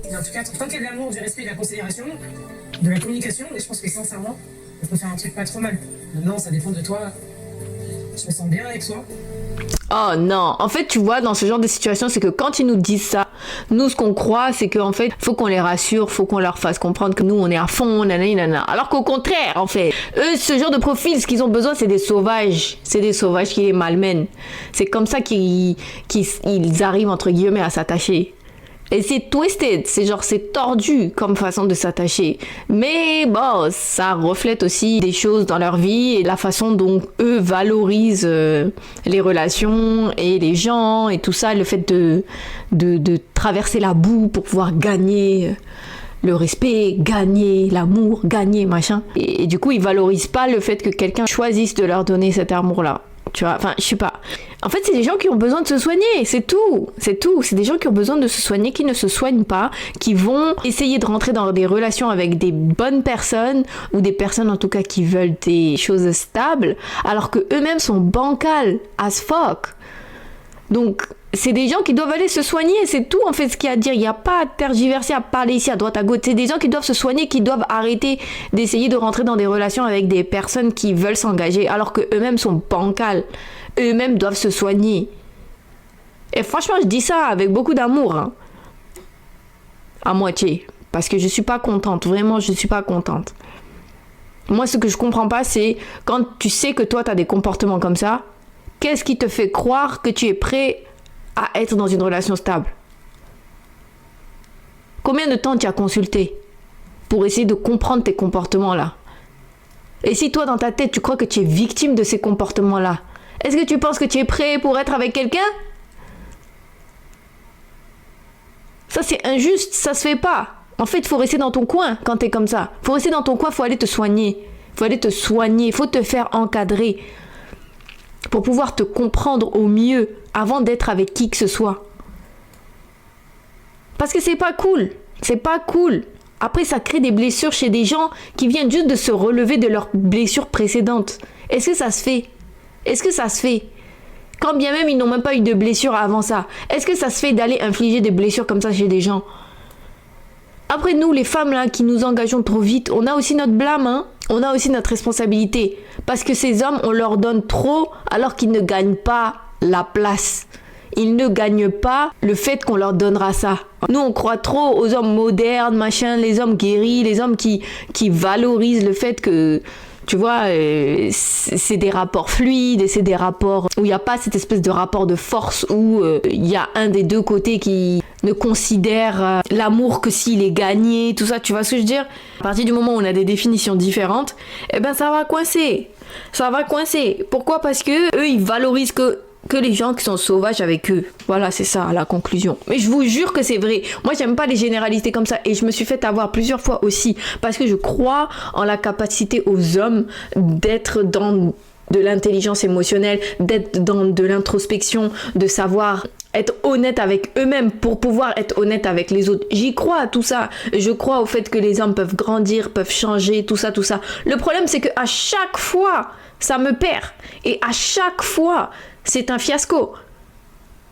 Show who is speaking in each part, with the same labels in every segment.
Speaker 1: Mais en tout cas, tant qu'il y a de l'amour, du respect, de la considération, de la communication, et je pense que sincèrement, on peut faire un truc pas trop mal. Maintenant, ça dépend de toi. Je me sens bien avec toi.
Speaker 2: Oh non, en fait tu vois dans ce genre de situation c'est que quand ils nous disent ça, nous ce qu'on croit c'est qu'en fait faut qu'on les rassure, faut qu'on leur fasse comprendre que nous on est à fond, nanana. Alors qu'au contraire en fait, eux ce genre de profil ce qu'ils ont besoin c'est des sauvages qui les malmènent. C'est comme ça qu'ils arrivent entre guillemets à s'attacher. Et c'est twisted, c'est tordu comme façon de s'attacher. Mais bon, ça reflète aussi des choses dans leur vie et la façon dont eux valorisent les relations et les gens et tout ça, le fait de traverser la boue pour pouvoir gagner le respect, gagner l'amour, gagner machin. Et du coup, ils valorisent pas le fait que quelqu'un choisisse de leur donner cet amour-là. Tu vois, enfin, je sais pas. En fait, c'est des gens qui ont besoin de se soigner, c'est tout. C'est des gens qui ont besoin de se soigner, qui ne se soignent pas, qui vont essayer de rentrer dans des relations avec des bonnes personnes, ou des personnes en tout cas qui veulent des choses stables, alors que eux-mêmes sont bancals as fuck. Donc, c'est des gens qui doivent aller se soigner, c'est tout en fait ce qu'il y a à dire. Il n'y a pas à tergiverser, à parler ici à droite à gauche. C'est des gens qui doivent se soigner, qui doivent arrêter d'essayer de rentrer dans des relations avec des personnes qui veulent s'engager alors qu'eux-mêmes sont bancals. Eux-mêmes doivent se soigner. Et franchement, je dis ça avec beaucoup d'amour. Hein. À moitié. Parce que je suis pas contente. Vraiment, je suis pas contente. Moi, ce que je comprends pas, c'est quand tu sais que toi, tu as des comportements comme ça, qu'est-ce qui te fait croire que tu es prêt à être dans une relation stable? Combien de temps tu as consulté pour essayer de comprendre tes comportements-là? Et si toi, dans ta tête, tu crois que tu es victime de ces comportements-là, est-ce que tu penses que tu es prêt pour être avec quelqu'un? Ça, c'est injuste, ça se fait pas. En fait, il faut rester dans ton coin quand tu es comme ça. Il faut rester dans ton coin, il faut aller te soigner. Il faut aller te soigner, il faut te faire encadrer pour pouvoir te comprendre au mieux avant d'être avec qui que ce soit. Parce que c'est pas cool. C'est pas cool. Après, ça crée des blessures chez des gens qui viennent juste de se relever de leurs blessures précédentes. Est-ce que ça se fait? Est-ce que ça se fait? Quand bien même ils n'ont même pas eu de blessures avant ça. Est-ce que ça se fait d'aller infliger des blessures comme ça chez des gens? Après, nous, les femmes là, qui nous engageons trop vite, on a aussi notre blâme, hein? On a aussi notre responsabilité. Parce que ces hommes, on leur donne trop alors qu'ils ne gagnent pas la place. Ils ne gagnent pas le fait qu'on leur donnera ça. Nous, on croit trop aux hommes modernes, machin, les hommes guéris, les hommes qui valorisent le fait que, tu vois, c'est des rapports fluides et c'est des rapports où il n'y a pas cette espèce de rapport de force où il y a un des deux côtés qui ne considère l'amour que s'il est gagné, tout ça, tu vois ce que je veux dire? À partir du moment où on a des définitions différentes, eh ben ça va coincer. Ça va coincer. Pourquoi? Parce que eux, ils valorisent que les gens qui sont sauvages avec eux. Voilà, c'est ça la conclusion. Mais je vous jure que c'est vrai. Moi, j'aime pas les généralités comme ça. Et je me suis fait avoir plusieurs fois aussi. Parce que je crois en la capacité aux hommes d'être dans de l'intelligence émotionnelle, d'être dans de l'introspection, de savoir être honnête avec eux-mêmes pour pouvoir être honnête avec les autres. J'y crois à tout ça. Je crois au fait que les hommes peuvent grandir, peuvent changer, tout ça, tout ça. Le problème, c'est qu'à chaque fois, ça me perd. Et à chaque fois, c'est un fiasco.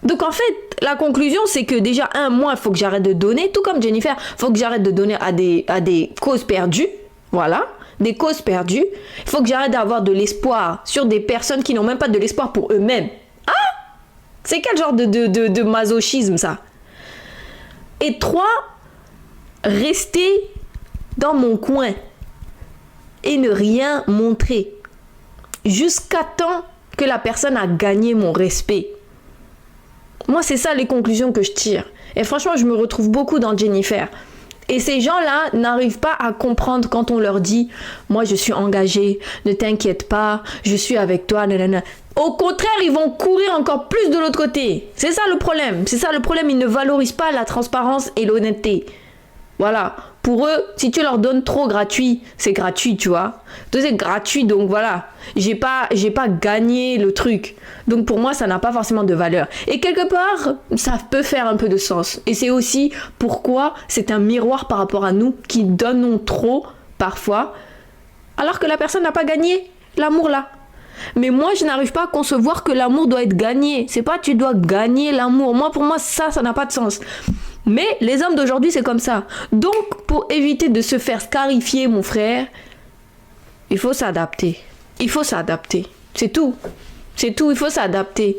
Speaker 2: Donc en fait, la conclusion, c'est que déjà, moi, il faut que j'arrête de donner, tout comme Jennifer, il faut que j'arrête de donner à des causes perdues. Voilà, des causes perdues. Il faut que j'arrête d'avoir de l'espoir sur des personnes qui n'ont même pas de l'espoir pour eux-mêmes. C'est quel genre de masochisme, ça? Et 3, rester dans mon coin et ne rien montrer jusqu'à temps que la personne a gagné mon respect. Moi, c'est ça les conclusions que je tire. Et franchement, je me retrouve beaucoup dans Jennifer. Et ces gens-là n'arrivent pas à comprendre quand on leur dit « Moi, je suis engagée, ne t'inquiète pas, je suis avec toi, nanana. » Au contraire, ils vont courir encore plus de l'autre côté. C'est ça le problème. C'est ça le problème. Ils ne valorisent pas la transparence et l'honnêteté. Voilà. Pour eux, si tu leur donnes trop gratuit, c'est gratuit, tu vois. C'est gratuit, donc voilà. J'ai pas gagné le truc. Donc pour moi, ça n'a pas forcément de valeur. Et quelque part, ça peut faire un peu de sens. Et c'est aussi pourquoi c'est un miroir par rapport à nous qui donnons trop, parfois, alors que la personne n'a pas gagné l'amour là. Mais moi, je n'arrive pas à concevoir que l'amour doit être gagné. C'est pas tu dois gagner l'amour. Pour moi, ça n'a pas de sens. Mais les hommes d'aujourd'hui, c'est comme ça. Donc, pour éviter de se faire scarifier, mon frère, il faut s'adapter. Il faut s'adapter. C'est tout. C'est tout, il faut s'adapter.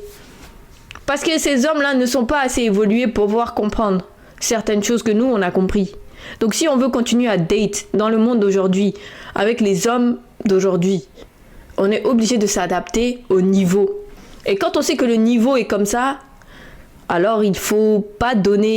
Speaker 2: Parce que ces hommes-là ne sont pas assez évolués pour pouvoir comprendre certaines choses que nous, on a compris. Donc, si on veut continuer à date dans le monde d'aujourd'hui, avec les hommes d'aujourd'hui, on est obligé de s'adapter au niveau. Et quand on sait que le niveau est comme ça, alors il faut pas donner